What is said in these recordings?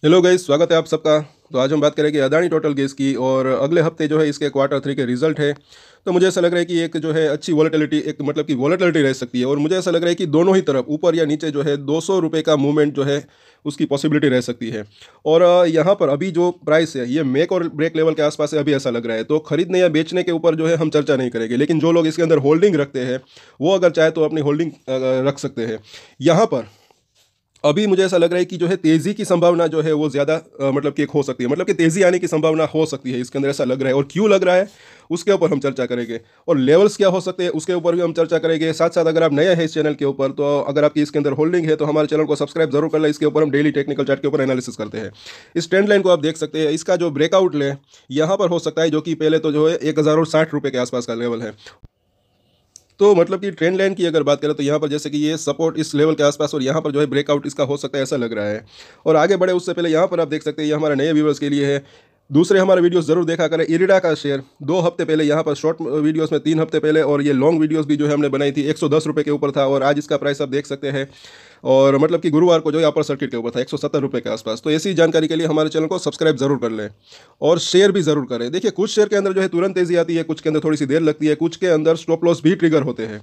Hello guys, स्वागत है आप सबका। तो आज हम बात करेंगे अदानी टोटल गैस की, और अगले हफ्ते जो है इसके क्वार्टर थ्री के रिजल्ट है। तो मुझे ऐसा लग रहा है कि एक जो है अच्छी वॉलेटिलिटी, एक मतलब कि वॉलेटिलिटी रह सकती है, और मुझे ऐसा लग रहा है कि दोनों ही तरफ ऊपर या नीचे जो है 200 रुपये का मूवमेंट जो है उसकी पॉसिबिलिटी रह सकती है। और यहाँ पर अभी जो प्राइस है ये मेक और ब्रेक लेवल के आसपास है, अभी ऐसा लग रहा है। तो खरीदने या बेचने के ऊपर जो है हम चर्चा नहीं करेंगे, लेकिन जो लोग इसके अंदर होल्डिंग रखते हैं वो अगर चाहे तो अपनी होल्डिंग रख सकते हैं। यहाँ पर अभी मुझे ऐसा लग रहा है कि जो है तेजी की संभावना जो है वो ज़्यादा मतलब कि एक हो सकती है, मतलब कि तेजी आने की संभावना हो सकती है इसके अंदर, ऐसा लग रहा है। और क्यों लग रहा है उसके ऊपर हम चर्चा करेंगे, और लेवल्स क्या हो सकते हैं उसके ऊपर भी हम चर्चा करेंगे। साथ साथ अगर आप नए हैं इस चैनल के ऊपर, तो अगर आपकी इसके अंदर होल्डिंग है तो हमारे चैनल को सब्सक्राइब जरूर कर लें। इसके ऊपर हम डेली टेक्निकल चार्ट के ऊपर एनालिसिस करते हैं। इस ट्रेंड लाइन को आप देख सकते हैं, इसका जो ब्रेकआउट ले यहाँ पर हो सकता है, जो कि पहले तो जो है 1060 रुपये के आसपास का लेवल है। तो मतलब कि ट्रेंड लाइन की अगर बात करें तो यहाँ पर जैसे कि ये सपोर्ट इस लेवल के आसपास, और यहाँ पर जो है ब्रेकआउट इसका हो सकता है, ऐसा लग रहा है। और आगे बढ़े उससे पहले यहाँ पर आप देख सकते हैं, ये हमारे नए व्यूवर्स के लिए है। दूसरे हमारे वीडियोस जरूर देखा करें। इरिडा का शेयर 2 हफ्ते पहले यहाँ पर शॉर्ट वीडियोस में 3 हफ्ते पहले, और ये लॉन्ग वीडियोस भी जो है हमने बनाई थी 110 रुपये के ऊपर था, और आज इसका प्राइस आप देख सकते हैं। और मतलब कि गुरुवार को जो है अपर सर्किट के ऊपर था 170 रुपये के आसपास। तो ऐसी जानकारी के लिए हमारे चैनल को सब्सक्राइब जरूर कर लें, और शेयर भी जरूर करें। देखिए, कुछ शेयर के अंदर जो है तुरंत तेजी आती है, कुछ के अंदर थोड़ी सी देर लगती है, कुछ के अंदर स्टॉप लॉस भी ट्रिगर होते हैं।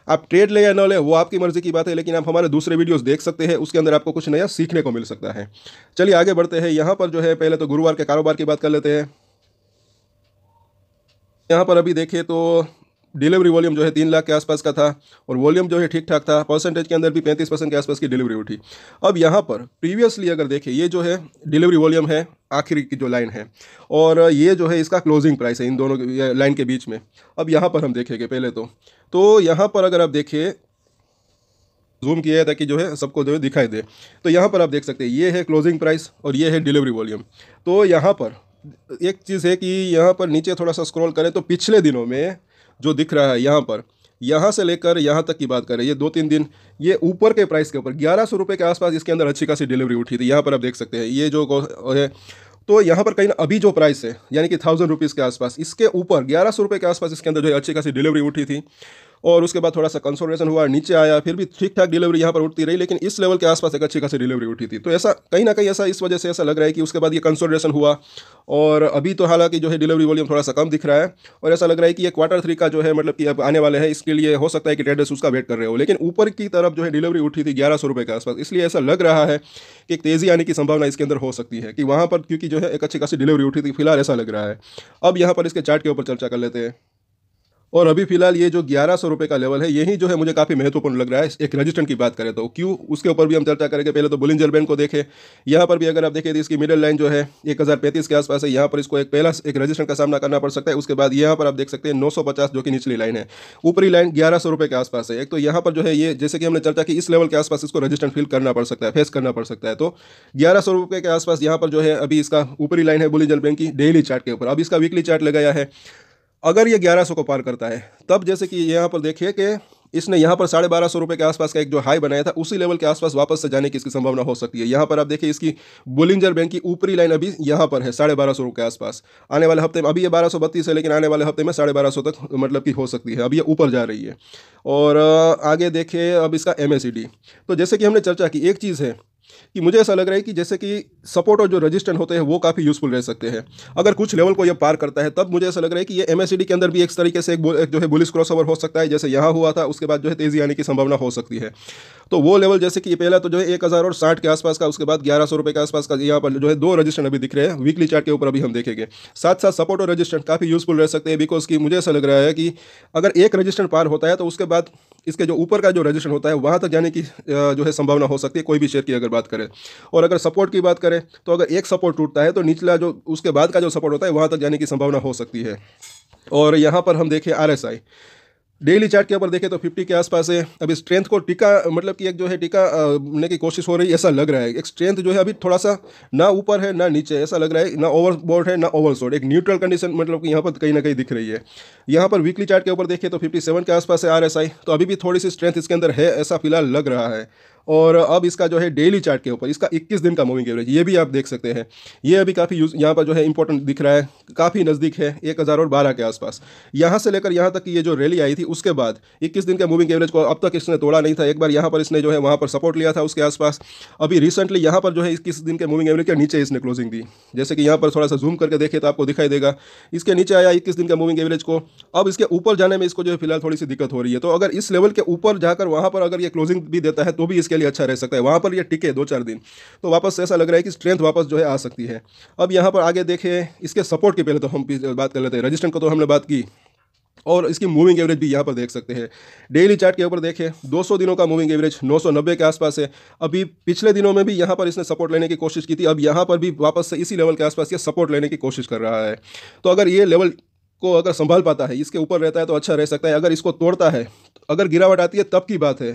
आप ट्रेड ले या न ले वो आपकी मर्जी की बात है, लेकिन आप हमारे दूसरे वीडियोस देख सकते हैं, उसके अंदर आपको कुछ नया सीखने को मिल सकता है। चलिए आगे बढ़ते हैं। यहाँ पर जो है पहले तो गुरुवार के कारोबार की बात कर लेते हैं। यहाँ पर अभी देखिए तो डिलीवरी वॉल्यूम जो है 3 लाख के आसपास का था, और वॉल्यूम जो है ठीक ठाक था। परसेंटेज के अंदर भी 35% के आसपास की डिलीवरी उठी। अब यहाँ पर प्रीवियसली अगर देखें, ये जो है डिलीवरी वॉल्यूम है, आखिरी की जो लाइन है, और ये जो है इसका क्लोजिंग प्राइस है इन दोनों लाइन के बीच में। अब यहाँ पर हम देखेंगे पहले तो यहाँ पर अगर आप देखिए, जूम किया है ताकि जो है सबको जो है दिखाई दे। तो यहाँ पर आप देख सकते हैं ये है क्लोजिंग प्राइस और ये है डिलीवरी वॉल्यूम। तो यहाँ पर एक चीज़ है कि यहाँ पर नीचे थोड़ा सा स्क्रॉल करें तो पिछले दिनों में जो दिख रहा है यहाँ पर, यहाँ से लेकर यहाँ तक की बात करें, ये 2-3 दिन ये ऊपर के प्राइस के ऊपर 1100 रुपये के आसपास इसके अंदर अच्छी खासी डिलीवरी उठी थी। यहाँ पर आप देख सकते हैं ये जो है। तो यहाँ पर कहीं ना अभी जो प्राइस है यानी कि 1000 रुपीज़ के आसपास, इसके ऊपर 1100 रुपये के आसपास इसके अंदर जो है अच्छी खासी डिलीवरी उठी थी। और उसके बाद थोड़ा सा कंसोलिडेशन हुआ, नीचे आया, फिर भी ठीक ठाक डिलीवरी यहाँ पर उठती रही, लेकिन इस लेवल के आसपास एक अच्छी खासी डिलीवरी उठी थी। तो ऐसा कहीं ना कहीं ऐसा इस वजह से ऐसा लग रहा है कि उसके बाद ये कंसोलिडेशन हुआ, और अभी तो हालांकि जो है डिलीवरी वॉल्यूम थोड़ा सा कम दिख रहा है। और ऐसा लग रहा है कि ये क्वार्टर थ्री का जो है मतलब कि अब आने वाले हैं, इसके लिए हो सकता है कि ट्रेडर्स उसका वेट कर रहे हो। लेकिन ऊपर की तरफ जो है डिलीवरी उठी थी 1100 रुपये के आसपास, इसलिए ऐसा लग रहा है कि एक तेज़ी आने की संभावना इसके अंदर हो सकती है कि वहाँ पर, क्योंकि जो है एक अच्छी खासी डिलीवरी उठी थी, फिलहाल ऐसा लग रहा है। अब यहाँ पर इसके चार्ट के ऊपर चर्चा कर लेते हैं। और अभी फिलहाल ये जो 1100 रुपये का लेवल है, यही जो है मुझे काफ़ी महत्वपूर्ण लग रहा है। एक रजिस्टेंट की बात करें तो क्यों, उसके ऊपर भी हम चर्चा करेंगे। पहले तो बुलिंजर बैंड को देखें। यहाँ पर भी अगर आप देखें तो इसकी मिडिल लाइन जो है 1035 के आसपास है। यहाँ पर इसको एक पहला एक रजिस्टेंट का सामना करना पड़ सकता है। उसके बाद यहाँ पर आप देख सकते हैं 950 जो कि निचली लाइन है, ऊपरी लाइन 1100 रुपये के आसपास है। एक तो यहाँ पर जो है ये, जैसे कि हमने चर्चा की, इस लेवल के आसपास इसको रजिस्टेंट फील करना पड़ सकता है, फेस करना पड़ सकता है। तो 1100 रुपये के आसपास यहाँ पर जो है अभी इसका ऊपरी लाइन है बुलिंजर बैंक की डेली चार्ट के ऊपर। अब इसका वीकली चार्ट लगाया है। अगर ये 1100 को पार करता है तब, जैसे कि यहाँ पर देखिए कि इसने यहाँ पर 1250 रुपये के आसपास का एक जो हाई बनाया था, उसी लेवल के आसपास वापस से जाने की इसकी संभावना हो सकती है। यहाँ पर आप देखिए इसकी बुलिंजर बैंक की ऊपरी लाइन अभी यहाँ पर है 1250 के आसपास। आने वाले हफ्ते में, अभी ये 1232 है, लेकिन आने वाले हफ्ते में 1250 तक मतलब की हो सकती है। अब ये ऊपर जा रही है। और आगे देखिए अब इसका MACD। तो जैसे कि हमने चर्चा की, एक चीज़ है कि मुझे ऐसा लग रहा है कि जैसे कि सपोर्ट और जो रजिस्टेंट होते हैं वो काफ़ी यूजफुल रह सकते हैं। अगर कुछ लेवल को ये पार करता है तब मुझे ऐसा लग रहा है कि ये MACD के अंदर भी एक तरीके से एक जो है बुलिश क्रॉसओवर हो सकता है, जैसे यहाँ हुआ था। उसके बाद जो है तेज़ी आने की संभावना हो सकती है। तो वो लेवल जैसे कि ये पहला तो जो है 1060 के आसपास का, उसके बाद 1100 रुपये के आसपास का यहाँ पर जो है 2 रजिस्टेंट अभी दिख रहे हैं वीकली चार्ट के ऊपर, अभी हम देखेंगे। साथ साथ सपोर्ट और रजिस्टेंट काफ़ी यूजफुल रह सकते हैं, बिकॉज कि मुझे ऐसा लग रहा है कि अगर एक रजिस्टेंट पार होता है तो उसके बाद इसके जो ऊपर का जो रजिस्टेंट होता है वहाँ तक जाने की जो है संभावना हो सकती है, कोई भी शेयर की अगर बात करें। और अगर सपोर्ट की बात करें तो अगर एक सपोर्ट टूटता है तो निचला जो उसके बाद का जो सपोर्ट होता है वहाँ तक जाने की संभावना हो सकती है। और यहाँ पर हम देखें RSI डेली चार्ट के ऊपर देखें तो 50 के आसपास है। अभी स्ट्रेंथ को टिका, मतलब कि एक जो है टिका होने की कोशिश हो रही है, ऐसा लग रहा है। एक स्ट्रेंथ जो है अभी थोड़ा सा ना ऊपर है ना नीचे, ऐसा लग रहा है, ना ओवरबॉट है ना ओवरसोल्ड, एक न्यूट्रल कंडीशन मतलब कि यहाँ पर कहीं ना कहीं दिख रही है। यहाँ पर वीकली चार्ट के ऊपर देखें तो 57 के आसपास है RSI। तो अभी भी थोड़ी सी स्ट्रेंथ इसके अंदर है, ऐसा फिलहाल लग रहा है। और अब इसका जो है डेली चार्ट के ऊपर इसका 21 दिन का मूविंग एवरेज ये भी आप देख सकते हैं। ये अभी काफ़ी यूज यहाँ पर जो है इंपॉर्टेंट दिख रहा है, काफ़ी नज़दीक है 1012 के आसपास। यहाँ से लेकर यहाँ तक की ये जो रैली आई थी उसके बाद 21 दिन के मूविंग एवरेज को अब तक इसने तोड़ा नहीं था। एक बार यहाँ पर इसने जो है वहाँ पर सपोर्ट लिया था उसके आसपास। अभी रिसेंटली यहाँ पर जो है 21 दिन के मूविंग एवरेज के नीचे इसने क्लोजिंग दी। जैसे कि यहाँ पर थोड़ा सा जूम करके देखे तो आपको दिखाई देगा, इसके नीचे आया 21 दिन का मूविंग एवरेज को। अब इसके ऊपर जाने में इसको जो है फिलहाल थोड़ी सी दिक्कत हो रही है। तो अगर इस लेवल के ऊपर जाकर वहाँ पर अगर ये क्लोजिंग भी देता है तो भी इसके लिए अच्छा रह सकता है। वहाँ पर ये टिके 2-4 दिन तो वापस ऐसा लग रहा है कि स्ट्रेंथ वापस जो है आ सकती है। अब यहाँ पर आगे देखें इसके सपोर्ट की पहले तो हम बात कर लेते हैं। रजिस्टेंस को तो हमने बात की और इसकी मूविंग एवरेज भी यहाँ पर देख सकते हैं। डेली चार्ट के ऊपर देखें 200 दिनों का मूविंग एवरेज 990 के आसपास है। अभी पिछले दिनों में भी यहाँ पर इसने सपोर्ट लेने की कोशिश की थी, अब यहाँ पर भी वापस से इसी लेवल के आसपास ये सपोर्ट लेने की कोशिश कर रहा है। तो अगर ये लेवल को अगर संभाल पाता है, इसके ऊपर रहता है तो अच्छा रह सकता है। अगर इसको तोड़ता है, अगर गिरावट आती है तब की बात है।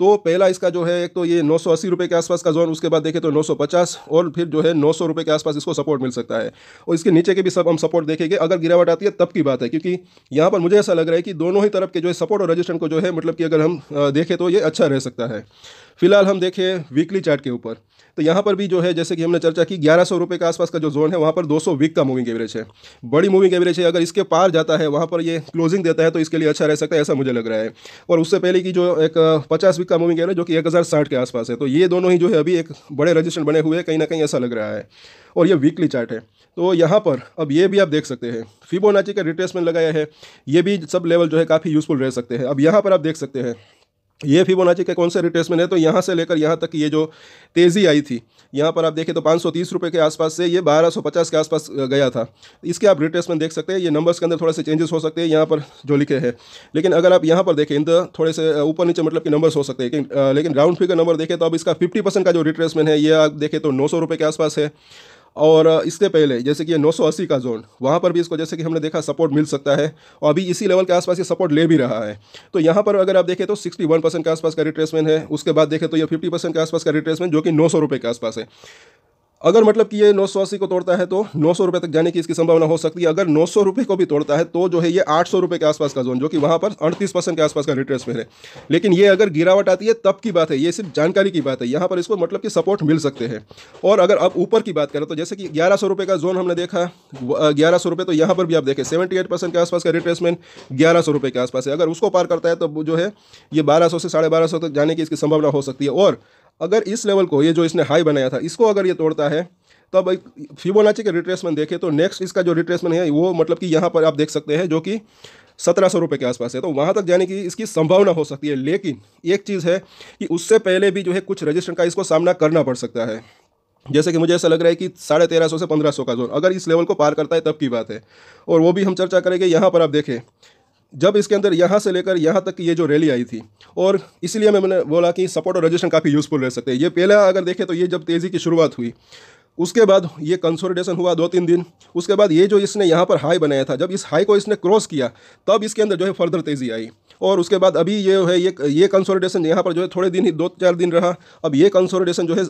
तो पहला इसका जो है एक तो ये 980 रुपये के आसपास का जोन, उसके बाद देखें तो 950 और फिर जो है 900 रुपये के आसपास इसको सपोर्ट मिल सकता है। और इसके नीचे के भी सब हम सपोर्ट देखेंगे। अगर गिरावट आती है तब की बात है, क्योंकि यहाँ पर मुझे ऐसा लग रहा है कि दोनों ही तरफ के जो है सपोर्ट और रेजिस्टेंस को जो है मतलब कि अगर हम देखें तो ये अच्छा रह सकता है। फिलहाल हम देखें वीकली चार्ट के ऊपर तो यहाँ पर भी जो है जैसे कि हमने चर्चा की 1100 रुपये के आसपास का जो जोन है वहाँ पर 200 वीक का मूविंग एवरेज है, बड़ी मूविंग एवरेज है। अगर इसके पार जाता है वहाँ पर ये क्लोजिंग देता है तो इसके लिए अच्छा रह सकता है, ऐसा मुझे लग रहा है। और उससे पहले की जो एक 50 वीक का मूविंग एवरेज जो कि 1060 के आसपास है, तो ये दोनों ही जो है अभी एक बड़े रजिस्टेंस बने हुए हैं कहीं ना कहीं, ऐसा लग रहा है। और ये वीकली चार्ट है तो यहाँ पर अब ये भी आप देख सकते हैं फिबोनाची का रिट्रेसमेंट लगाया है। ये भी सब लेवल जो है काफ़ी यूजफुल रह सकते हैं। अब यहाँ पर आप देख सकते हैं ये फिबोनाची के कौन से रिट्रेसमेंट है, तो यहाँ से लेकर यहाँ तक ये जो तेज़ी आई थी यहाँ पर आप देखें तो 530 रुपये के आसपास से ये 1250 के आसपास गया था। इसके आप रिट्रेसमेंट देख सकते हैं। ये नंबर्स के अंदर थोड़े से चेंजेस हो सकते हैं यहाँ पर जो लिखे हैं, लेकिन अगर आप यहाँ पर देखें इन थोड़े से ऊपर नीचे मतलब कि नंबर्स हो सकते हैं, लेकिन राउंड फिगर नंबर देखें तो अब इसका 50% का जो रिट्रेसमेंट है ये आप देखें तो 900 रुपये के आसपास है। और इसके पहले जैसे कि ये 980 का जोन वहाँ पर भी इसको जैसे कि हमने देखा सपोर्ट मिल सकता है और अभी इसी लेवल के आसपास ये सपोर्ट ले भी रहा है। तो यहाँ पर अगर आप देखें तो 61% के आसपास का रिट्रेसमेंट है। उसके बाद देखें तो ये 50% के आसपास का रिट्रेसमेंट जो कि 900 रुपये के आसपास है। अगर मतलब कि ये 980 को तोड़ता है तो 900 रुपये तक जाने की इसकी संभावना हो सकती है। अगर 900 रुपये को भी तोड़ता है तो जो है ये 800 रुपये के आसपास का जोन जो कि वहाँ पर 38% के आसपास का रिट्रेसमेंट है। लेकिन ये अगर गिरावट आती है तब की बात है, ये सिर्फ जानकारी की बात है। यहाँ पर इसको मतलब कि सपोर्ट मिल सकते हैं। और अगर आप ऊपर की बात करें तो जैसे कि 1100 रुपये का जोन हमने देखा 1100 रुपये, तो यहाँ पर भी आप देखें 78% के आसपास का रिट्रेसमेंट 1100 रुपये के आसपास है। अगर उसको पार करता है तो जो है ये 1200 से 1250 तक जाने की इसकी संभावना हो सकती है। और अगर इस लेवल को ये जो इसने हाई बनाया था इसको अगर ये तोड़ता है तब फिबोनाची के रिट्रेसमेंट देखें तो नेक्स्ट इसका जो रिट्रेसमेंट है वो मतलब कि यहाँ पर आप देख सकते हैं जो कि 1700 रुपये के आसपास है। तो वहाँ तक जाने की इसकी संभावना हो सकती है। लेकिन एक चीज़ है कि उससे पहले भी जो है कुछ रजिस्टेंस का इसको सामना करना पड़ सकता है। जैसे कि मुझे ऐसा लग रहा है कि 1350 से 1500 का जोन अगर इस लेवल को पार करता है तब की बात है। और वो भी हम चर्चा करेंगे। यहाँ पर आप देखें जब इसके अंदर यहाँ से लेकर यहाँ तक की ये जो रैली आई थी, और इसलिए मैंने बोला कि सपोर्ट और रजिस्टेंस काफ़ी यूजफुल रह सकते हैं। ये पहला अगर देखें तो ये जब तेज़ी की शुरुआत हुई उसके बाद ये कंसोलिडेशन हुआ 2-3 दिन, उसके बाद ये जो इसने यहाँ पर हाई बनाया था जब इस हाई को इसने क्रॉस किया तब इसके अंदर जो है फर्दर तेज़ी आई। और उसके बाद अभी ये है ये कंसोलिडेशन यहाँ पर जो है थोड़े दिन ही 2-4 दिन रहा। अब ये कंसोलिडेशन जो है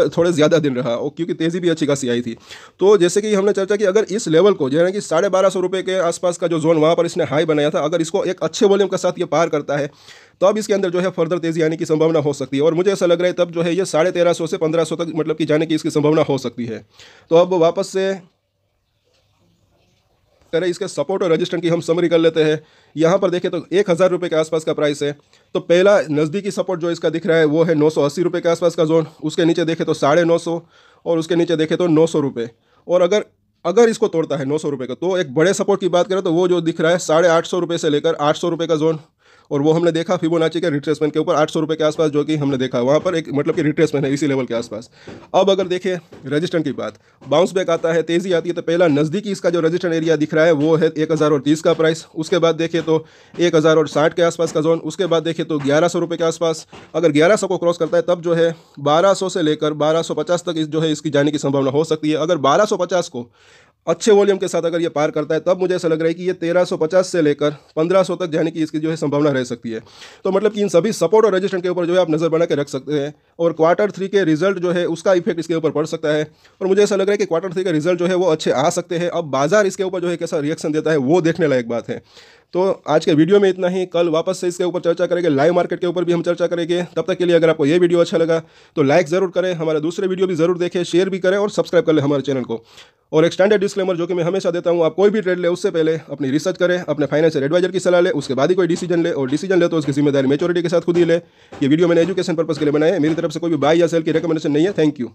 थोड़े ज़्यादा दिन रहा और क्योंकि तेज़ी भी अच्छी खासी आई थी। तो जैसे कि हमने चर्चा की अगर इस लेवल को जो है कि 1250 रुपये के आसपास का जो जोन वहाँ पर इसने हाई बनाया था अगर इसको एक अच्छे वॉल्यूम के साथ ये पार करता है तो अब इसके अंदर जो है फर्दर तेज़ी आने की संभावना हो सकती है। और मुझे ऐसा लग रहा है तब जो है ये 1350 से 1500 तक मतलब कि जाने की इसकी संभावना हो सकती है। तो अब वापस से करें इसके सपोर्ट और रजिस्टेंस की हम समरी कर लेते हैं। यहाँ पर देखें तो 1000 रुपये के आसपास का प्राइस है। तो पहला नज़दीकी सपोर्ट जो इसका दिख रहा है वो है 980 रुपये के आसपास का जोन। उसके नीचे देखें तो 950 और उसके नीचे देखें तो 900 रुपये। और अगर इसको तोड़ता है 900 रुपये का तो एक बड़े सपोर्ट की बात करें तो वो जो दिख रहा है 850 रुपये से लेकर 800 रुपये का जोन। और वो हमने देखा फिबोनाची के रिट्रेसमेंट के ऊपर 800 रुपये के आसपास जो कि हमने देखा वहाँ पर एक मतलब कि रिट्रेसमेंट है इसी लेवल के आसपास। अब अगर देखें रजिस्टेंस की बात, बाउंस बैक आता है, तेज़ी आती है, तो पहला नज़दीकी इसका जो रजिस्टेंस एरिया दिख रहा है वो है 1030 का प्राइस। उसके बाद देखें तो 1060 के आसपास का जोन। उसके बाद देखें तो 1100 रुपये के आसपास। अगर 1100 को क्रॉस करता है तब जो है 1200 से लेकर 1250 तक जो है इसकी जाने की संभावना हो सकती है। अगर 1250 को अच्छे वॉल्यूम के साथ अगर ये पार करता है तब मुझे ऐसा लग रहा है कि ये 1350 से लेकर 1500 तक जाने की इसकी जो है संभावना रह सकती है। तो मतलब कि इन सभी सपोर्ट और रेजिस्टेंस के ऊपर जो है आप नज़र बना के रख सकते हैं। और Q3 के रिजल्ट जो है उसका इफेक्ट इसके ऊपर पड़ सकता है। और मुझे ऐसा लग रहा है कि Q3 के रिजल्ट जो है वो अच्छे आ सकते हैं। अब बाजार इसके ऊपर जो है कैसा रिएक्शन देता है वो देखने लायक बात है। तो आज के वीडियो में इतना ही। कल वापस से इसके ऊपर चर्चा करेंगे, लाइव मार्केट के ऊपर भी हम चर्चा करेंगे। तब तक के लिए अगर आपको ये वीडियो अच्छा लगा तो लाइक ज़रूर करें, हमारे दूसरे वीडियो भी ज़रूर देखें, शेयर भी करें और सब्सक्राइब कर लें हमारे चैनल को। और एक स्टैंडर्ड डिस्क्लेमर जो कि मैं हमेशा देता हूँ, आप कोई भी ट्रेड ले उससे पहले अपनी रिसर्च करें, अपने फाइनेंशियल एडवाइजर की सलाह ले, उसके बाद ही कोई डिसीजन ले, और डिसीजन ले तो उसकी जिम्मेदारी मैच्योरिटी के साथ खुद ही ले। ये वीडियो मैंने एजुकेशन पर्पस के लिए बनाया है, मेरी तरफ से कोई भी बाय या सेल की रिकमेंडेशन नहीं है। Thank you.